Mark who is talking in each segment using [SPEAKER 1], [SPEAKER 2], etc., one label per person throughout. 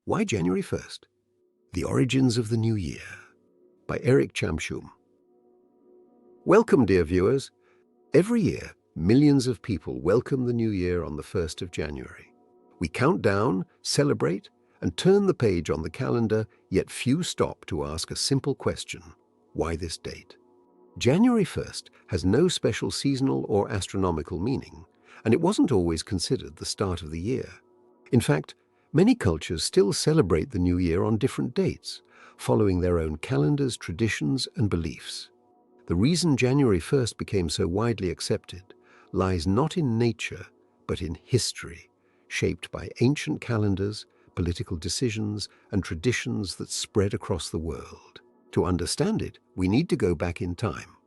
[SPEAKER 1] Why January 1st? The Origins of the New Year by Eric Chamchoum. Welcome, dear viewers. Every year, millions of people welcome the new year on the 1st of January. We count down, celebrate, and turn the page on the calendar, yet few stop to ask a simple question: why this date? January 1st has no special seasonal or astronomical meaning, and it wasn't always considered the start of the year. In fact, many cultures still celebrate the new year on different dates, following their own calendars, traditions, and beliefs. The reason January 1st became so widely accepted lies not in nature, but in history, shaped by ancient calendars, political decisions, and traditions that spread across the world. To understand it, we need to go back in time.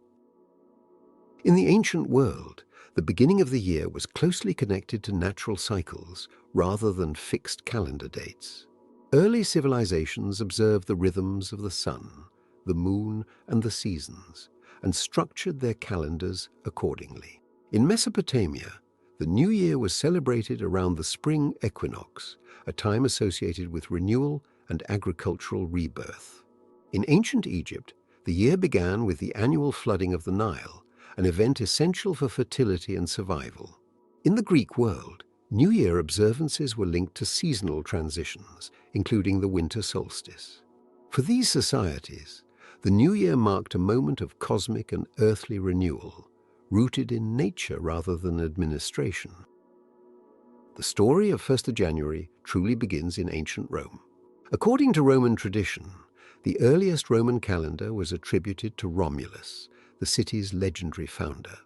[SPEAKER 1] In the ancient world, the beginning of the year was closely connected to natural cycles rather than fixed calendar dates. Early civilizations observed the rhythms of the sun, the moon, and the seasons, and structured their calendars accordingly. In Mesopotamia, the new year was celebrated around the spring equinox, a time associated with renewal and agricultural rebirth. In ancient Egypt, the year began with the annual flooding of the Nile, an event essential for fertility and survival. In the Greek world, New Year observances were linked to seasonal transitions, including the winter solstice. For these societies, the New Year marked a moment of cosmic and earthly renewal, rooted in nature rather than administration. The story of 1st of January truly begins in ancient Rome. According to Roman tradition, the earliest Roman calendar was attributed to Romulus, the city's legendary founder.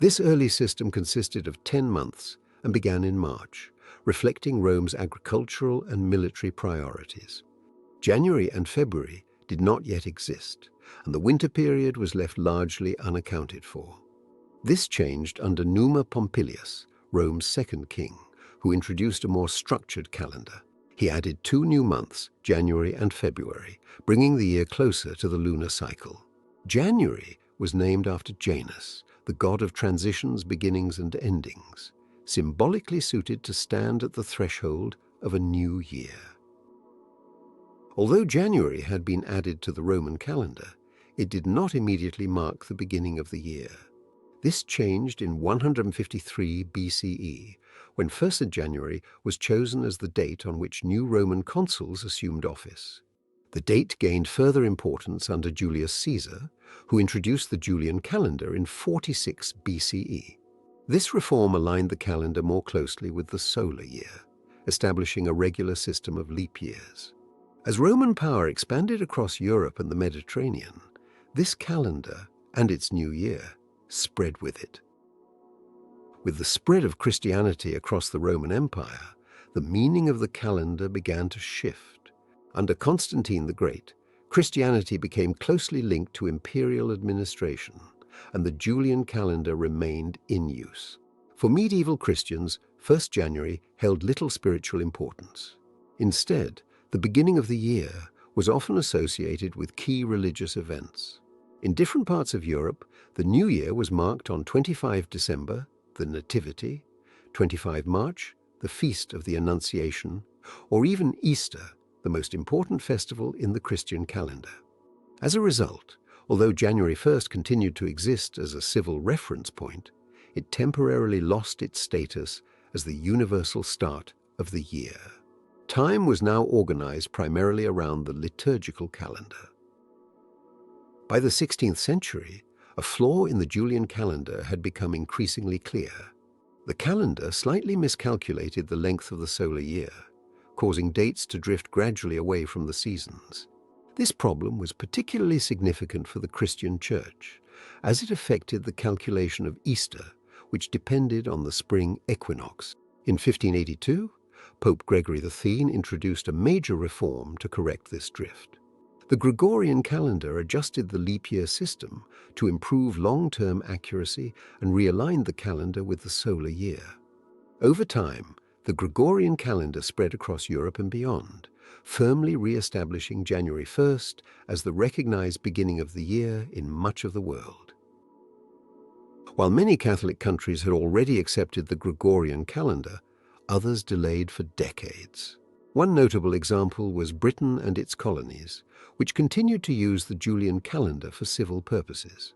[SPEAKER 1] This early system consisted of 10 months and began in March, reflecting Rome's agricultural and military priorities. January and February did not yet exist, and the winter period was left largely unaccounted for. This changed under Numa Pompilius, Rome's second king, who introduced a more structured calendar. He added 2 new months, January and February, bringing the year closer to the lunar cycle. January was named after Janus, the god of transitions, beginnings, and endings, symbolically suited to stand at the threshold of a new year. Although January had been added to the Roman calendar, it did not immediately mark the beginning of the year. This changed in 153 BCE, when 1st of January was chosen as the date on which new Roman consuls assumed office. The date gained further importance under Julius Caesar, who introduced the Julian calendar in 46 BCE. This reform aligned the calendar more closely with the solar year, establishing a regular system of leap years. As Roman power expanded across Europe and the Mediterranean, this calendar and its new year spread with it. With the spread of Christianity across the Roman Empire, the meaning of the calendar began to shift. Under Constantine the Great, Christianity became closely linked to imperial administration, and the Julian calendar remained in use. For medieval Christians, 1st January held little spiritual importance. Instead, the beginning of the year was often associated with key religious events. In different parts of Europe, the New Year was marked on 25 December, the Nativity, 25 March, the Feast of the Annunciation, or even Easter, the most important festival in the Christian calendar. As a result, although January 1st continued to exist as a civil reference point, it temporarily lost its status as the universal start of the year. Time was now organized primarily around the liturgical calendar. By the 16th century, a flaw in the Julian calendar had become increasingly clear. The calendar slightly miscalculated the length of the solar year, causing dates to drift gradually away from the seasons. This problem was particularly significant for the Christian Church, as it affected the calculation of Easter, which depended on the spring equinox. In 1582, Pope Gregory XIII introduced a major reform to correct this drift. The Gregorian calendar adjusted the leap year system to improve long-term accuracy and realigned the calendar with the solar year. Over time, the Gregorian calendar spread across Europe and beyond, firmly re-establishing January 1st as the recognized beginning of the year in much of the world. While many Catholic countries had already accepted the Gregorian calendar, others delayed for decades. One notable example was Britain and its colonies, which continued to use the Julian calendar for civil purposes.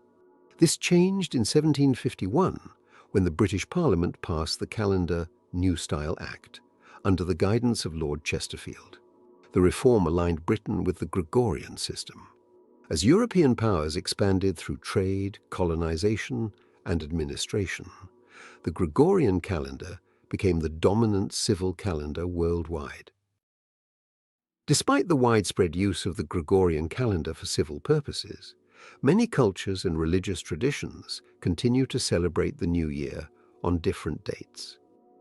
[SPEAKER 1] This changed in 1751 when the British Parliament passed the Calendar New Style Act under the guidance of Lord Chesterfield. The reform aligned Britain with the Gregorian system. As European powers expanded through trade, colonization, and administration, the Gregorian calendar became the dominant civil calendar worldwide. Despite the widespread use of the Gregorian calendar for civil purposes, many cultures and religious traditions continue to celebrate the New Year on different dates.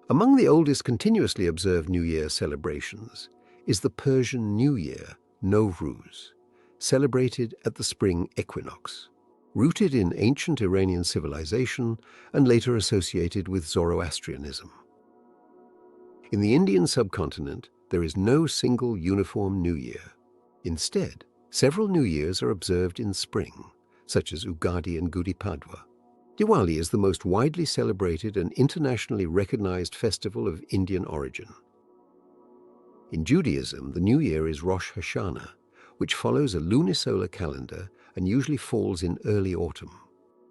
[SPEAKER 1] Among the oldest continuously observed New Year celebrations is the Persian New Year, Nowruz, celebrated at the spring equinox. Rooted in ancient Iranian civilization and later associated with Zoroastrianism. In the Indian subcontinent, there is no single uniform New Year. Instead, several New Years are observed in spring, such as Ugadi and Gudi Padwa. Diwali is the most widely celebrated and internationally recognized festival of Indian origin. In Judaism, the New Year is Rosh Hashanah, which follows a lunisolar calendar and usually falls in early autumn.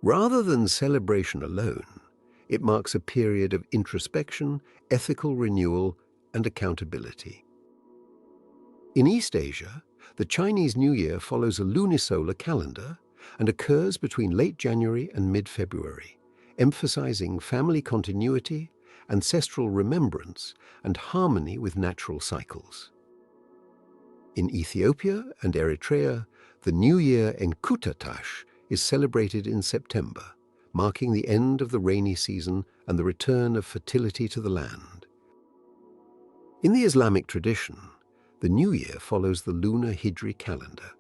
[SPEAKER 1] Rather than celebration alone, it marks a period of introspection, ethical renewal, and accountability. In East Asia, the Chinese New Year follows a lunisolar calendar and occurs between late January and mid-February, emphasizing family continuity, ancestral remembrance, and harmony with natural cycles. In Ethiopia and Eritrea, the New Year Enkutatsh is celebrated in September, marking the end of the rainy season and the return of fertility to the land. In the Islamic tradition, the New Year follows the lunar Hijri calendar.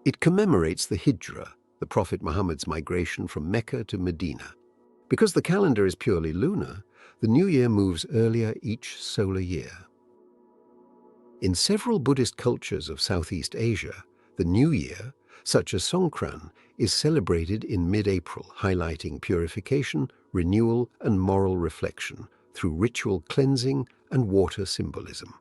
[SPEAKER 1] It commemorates the Hijra, the Prophet Muhammad's migration from Mecca to Medina. Because the calendar is purely lunar, the New Year moves earlier each solar year. In several Buddhist cultures of Southeast Asia, the New Year, such as Songkran, is celebrated in mid-April, highlighting purification, renewal, and moral reflection through ritual cleansing and water symbolism.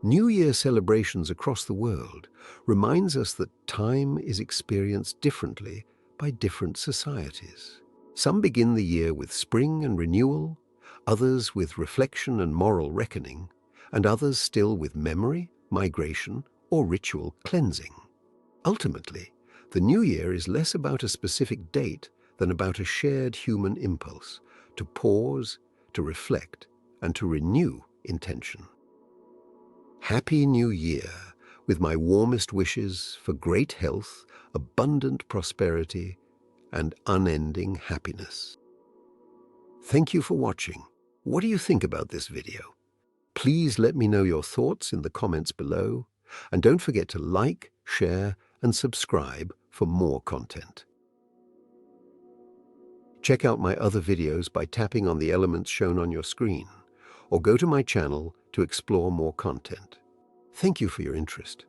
[SPEAKER 1] New Year celebrations across the world reminds us that time is experienced differently by different societies. Some begin the year with spring and renewal, others with reflection and moral reckoning, and others still with memory, migration, or ritual cleansing. Ultimately, the New Year is less about a specific date than about a shared human impulse to pause, to reflect, and to renew intention. Happy New Year, with my warmest wishes for great health, abundant prosperity, and unending happiness. Thank you for watching. What do you think about this video? Please let me know your thoughts in the comments below, and don't forget to like, share, and subscribe for more content. Check out my other videos by tapping on the elements shown on your screen, or go to my channel to explore more content. Thank you for your interest.